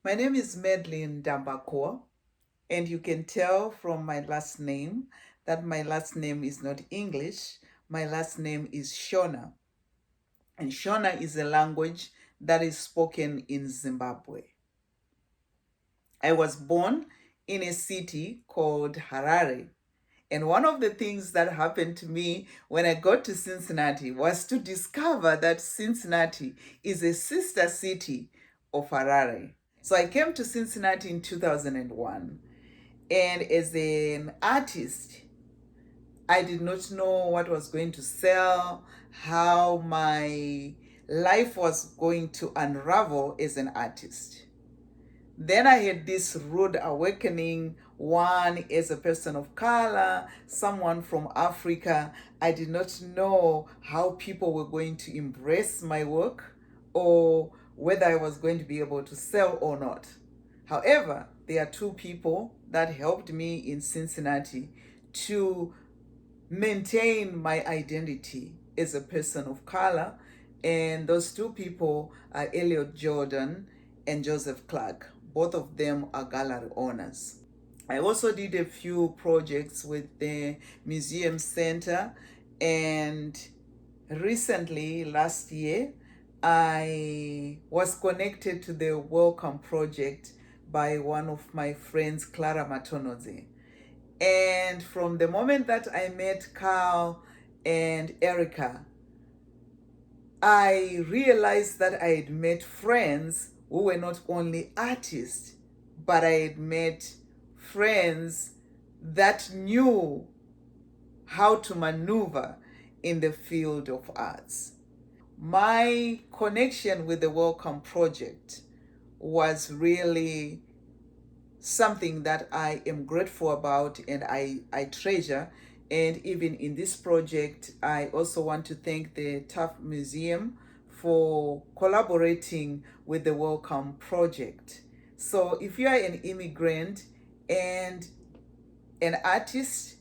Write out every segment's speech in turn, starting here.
My name is Madeline Ndambakuwa, and you can tell from my last name that my last name is not English. My last name is Shona, and Shona is a language that is spoken in Zimbabwe. I was born in a city called Harare. And one of the things that happened to me when I got to Cincinnati was to discover that Cincinnati is a sister city of Harare. So I came to Cincinnati in 2001. And as an artist, I did not know what was going to sell, how my life was going to unravel as an artist. Then I had this rude awakening, one as a person of color, someone from Africa. I did not know how people were going to embrace my work or whether I was going to be able to sell or not. However, there are two people that helped me in Cincinnati to maintain my identity as a person of color, and those two people are Elliot Jordan and Joseph Clark. Both of them are gallery owners. I also did a few projects with the Museum Center, and recently, last year, I was connected to the Welcome Project by one of my friends, Clara Matonoze. And from the moment that I met Carl and Erica, I realized that I had met friends who were not only artists, but I had met friends that knew how to maneuver in the field of arts. My connection with the Welcome Project was really something that I am grateful about and I treasure. And even in this project, I also want to thank the Taft Museum for collaborating with the Welcome Project. So if you are an immigrant and an artist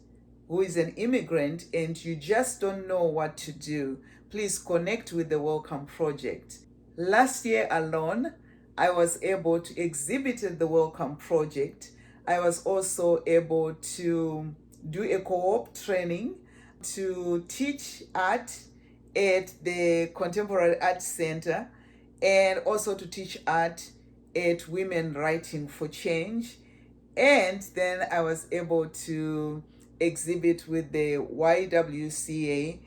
who is an immigrant and you just don't know what to do, please connect with the Welcome Project. Last year alone, I was able to exhibit at the Welcome Project. I was also able to do a co-op training to teach art at the Contemporary Art Center and also to teach art at Women Writing for Change. And then I was able to exhibit with the YWCA.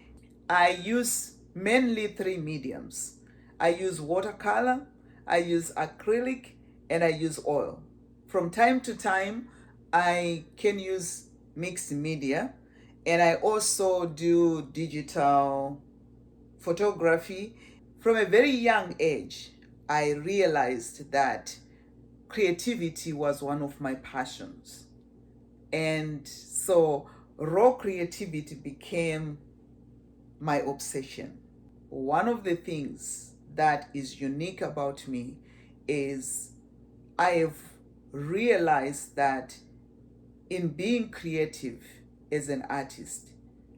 I use mainly three mediums. I use watercolor, I use acrylic, and I use oil. From time to time, I can use mixed media, and I also do digital photography. From a very young age, I realized that creativity was one of my passions. And so raw creativity became my obsession. One of the things that is unique about me is I have realized that in being creative as an artist,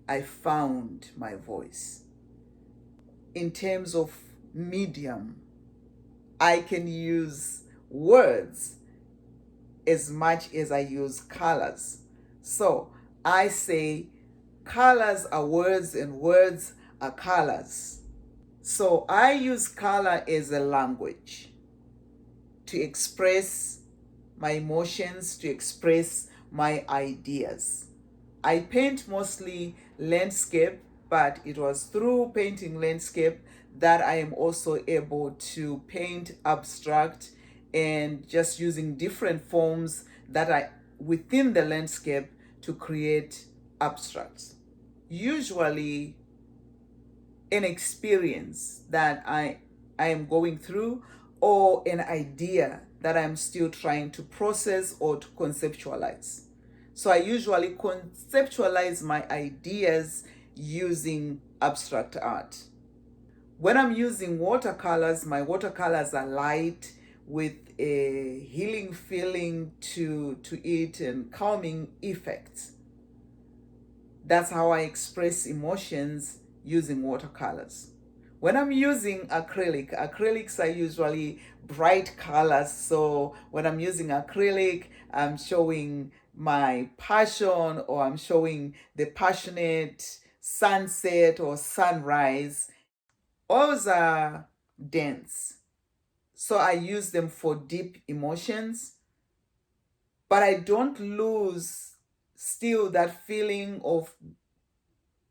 I found my voice. In terms of medium, I can use words as much as I use colors. So I say colors are words and words are colors. So I use color as a language to express my emotions, to express my ideas. I paint mostly landscape, but it was through painting landscape that I am also able to paint abstract and just using different forms that are within the landscape to create abstracts. Usually an experience that I am going through or an idea that I'm still trying to process or to conceptualize. So I usually conceptualize my ideas using abstract art. When I'm using watercolors, my watercolors are light with a healing feeling to it and calming effects. That's how I express emotions using watercolors. When I'm using acrylics are usually bright colors. So when I'm using acrylic, I'm showing my passion, or I'm showing the passionate sunset or sunrise. Oils are dense, so I use them for deep emotions, but I don't lose still that feeling of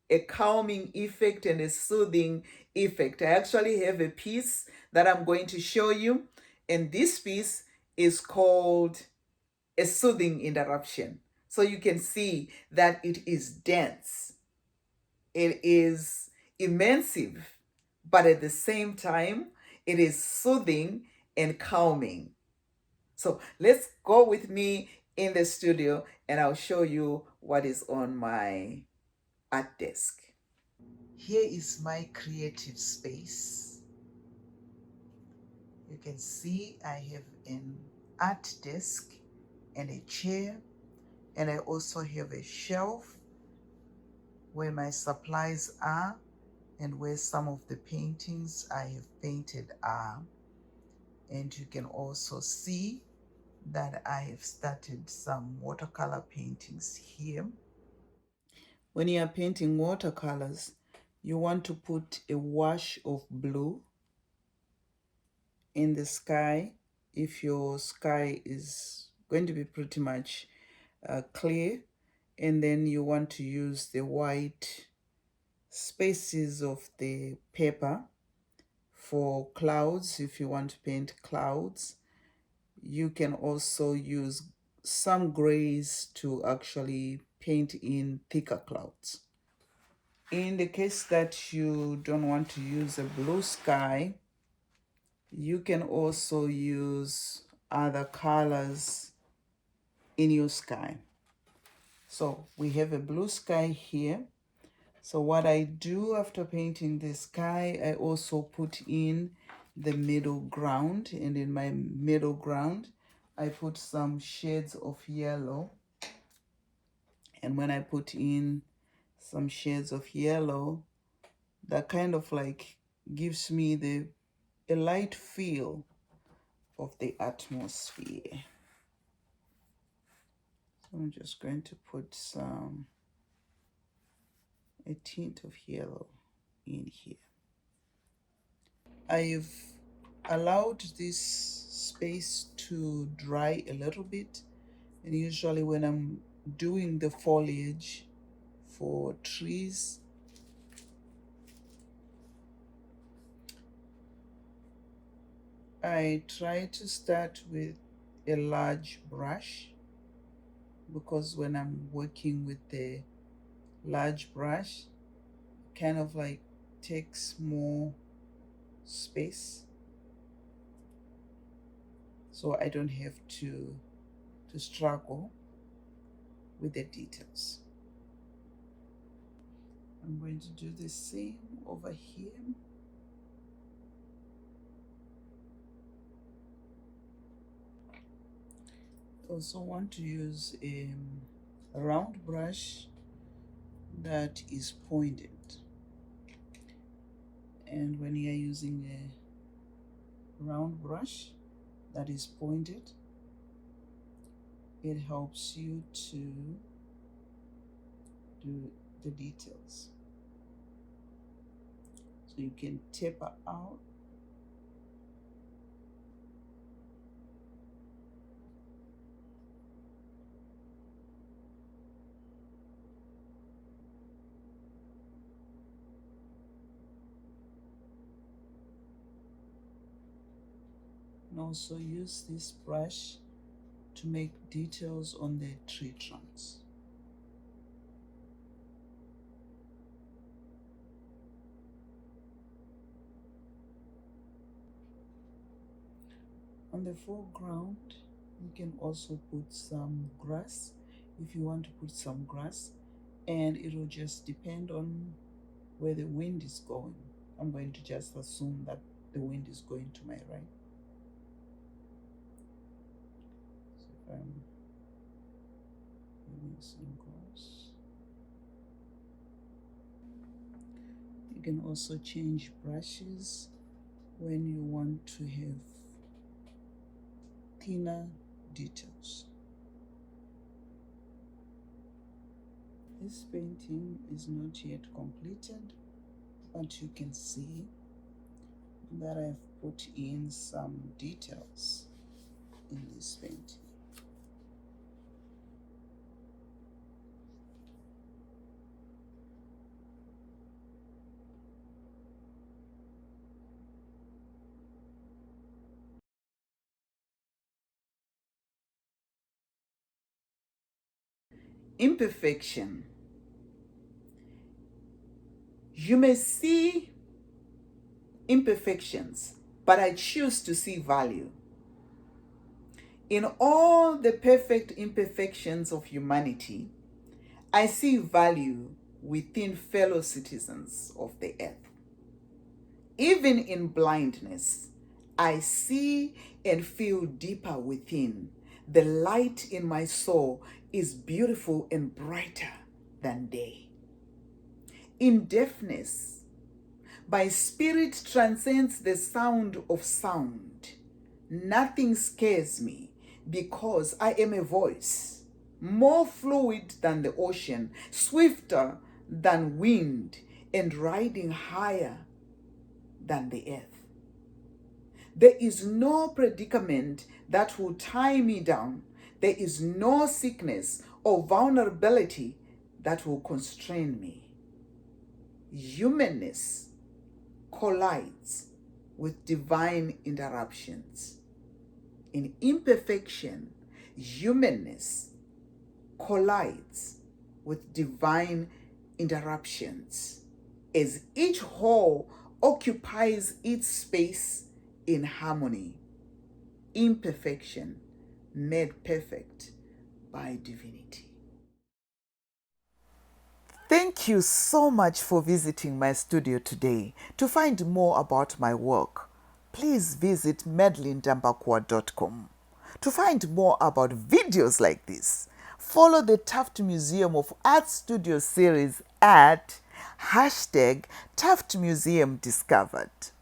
a calming effect and a soothing effect. I actually have a piece that I'm going to show you, and this piece is called a soothing interruption. So you can see that it is dense, it is immersive, but at the same time, it is soothing and calming. So let's go with me in the studio and I'll show you what is on my art desk. Here is my creative space. You can see I have an art desk and a chair, and I also have a shelf where my supplies are and where some of the paintings I have painted are. And you can also see that I have started some watercolor paintings here. When you are painting watercolors, you want to put a wash of blue in the sky if your sky is going to be pretty much clear, and then you want to use the white spaces of the paper for clouds. If you want to paint clouds, you can also use some grays to actually paint in thicker clouds. In the case that you don't want to use a blue sky, you can also use other colors in your sky. So we have a blue sky here. So what I do after painting the sky, I also put in the middle ground, and in my middle ground, I put some shades of yellow. And when I put in some shades of yellow, that kind of like gives me a light feel of the atmosphere. So I'm just going to put a tint of yellow in here. I've allowed this space to dry a little bit, and usually when I'm doing the foliage for trees, I try to start with a large brush, because when I'm working with the large brush, kind of like takes more space, so I don't have to struggle with the details. I'm going to do the same over here. Also want to use a round brush that is pointed, and when you are using a round brush that is pointed, it helps you to do the details. So you can taper out and also use this brush to make details on the tree trunks. On the foreground, you can also put some grass if you want to put some grass, and it will just depend on where the wind is going. I'm going to just assume that the wind is going to my right. So if I'm putting some grass, I You can also change brushes when you want to have thinner details. This painting is not yet completed, but you can see that I've put in some details in this painting. Imperfection. You may see imperfections, but I choose to see value. In all the perfect imperfections of humanity, I see value within fellow citizens of the earth. Even in blindness, I see and feel deeper within. The light in my soul is beautiful and brighter than day. In deafness, my spirit transcends the sound of sound. Nothing scares me because I am a voice, more fluid than the ocean, swifter than wind, and riding higher than the earth. There is no predicament that will tie me down. There is no sickness or vulnerability that will constrain me. Humanness collides with divine interruptions. In imperfection, humanness collides with divine interruptions as each whole occupies its space in harmony. Imperfection made perfect by divinity. Thank you so much for visiting my studio today. To find more about my work, please visit MadelineNdambakuwa.com. To find more about videos like this, follow the Taft Museum of Art Studio series at #TaftMuseumDiscovered.